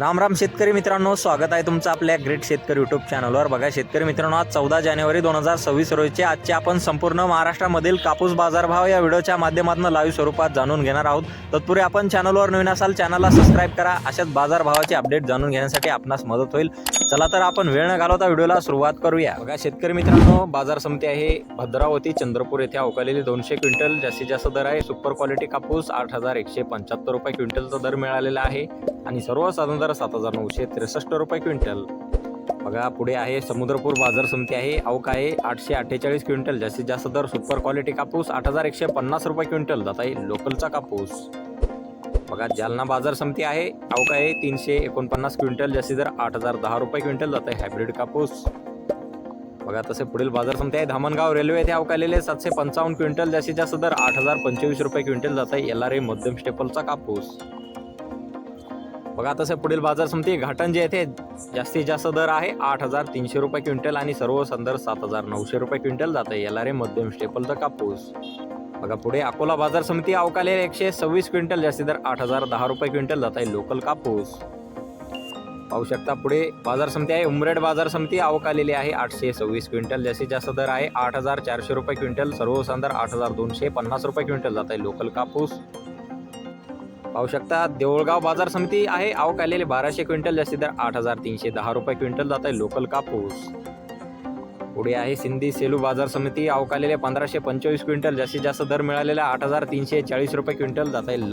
राम राम शेतकरी मित्रांनो, स्वागत आहे तुमचं आपल्या ग्रेट शेतकरी यूट्यूब चॅनलवर। बघा शेतकरी मित्रांनो, आज 14 जानेवारी 2026 रोजीचे आजचे आपण संपूर्ण महाराष्ट्रामधील कापूस बाजारभाव या व्हिडिओच्या माध्यमातून लाईव्ह स्वरूपात जाणून घेणार आहोत। तत्पूर्वी आपण चॅनलवर नवीन असाल चॅनलला सबस्क्राइब करा। अशाच बाजारभावाचे अपडेट जाणून घेण्यासाठी आपणास मदत होईल। चला तर आपण वेळ न घालवता व्हिडिओला सुरुवात करूया। बघा शेतकरी मित्रांनो, बाजार समिती आहे भद्रावती चंद्रपूर येथे अवकालेली 200 क्विंटल जास्तीत जास्त दर आहे। सुपर क्वालिटी कापूस 8175 रुपये क्विंटलचा दर मिळालेला आहे आणि सर्वसाधारण दर 7963 रुपये क्विंटल। बघा पुढे आहे समुद्रपूर बाजार समिती आहे, अवक आहे 848 क्विंटल जास्तीत जास्त दर। सुपर क्वालिटी कापूस 8150 रुपये क्विंटल जात आहे लोकलचा कापूस। बघा जालना बाजार समिती आहे, अवक आहे 349 क्विंटल जास्तीत दर 8010 रुपये क्विंटल जात आहे हायब्रिड कापूस। बघा तसे पुढील बाजार समिती आहे धामणगाव रेल्वे येथे अवकालेले 755 क्विंटल जास्तीत जास्त दर 8025 रुपये क्विंटल जात आहे LRA मध्यम स्टेपलचा कापूस। बघा तसे पुढील बाजार समिती घाटंजी येथे जास्तीत जास्त दर आहे 8300 रुपये क्विंटल आणि सर्व संदर 7900 रुपये क्विंटल जात आहे LRA मध्यम स्टेपलचा कापूस। बघा पुढे अकोला बाजार समिती अवकालेले 126 क्विंटल जास्तीत दर 8010 रुपये क्विंटल जात आहे लोकल कापूस। पाहू शकता पुढे बाजार समिती आहे उमरेड बाजार समिती अवकालेली आहे 826 क्विंटल जास्तीत जास्त दर आहे 8400 रुपये क्विंटल, सर्व संदर 8250 रुपये क्विंटल जात आहे लोकल कापूस। पाहू शकता देऊळगाव बाजार समिती आहे अवकालेले 1200 क्विंटल जास्तीत दर 8310 रुपये क्विंटल जात आहे लोकल कापूस। पुढे आहे सिंधी सेलू बाजार समिती अवकालेले 1525 क्विंटल जास्तीत जास्त दर मिळालेला 8340 रुपये क्विंटल जात आहे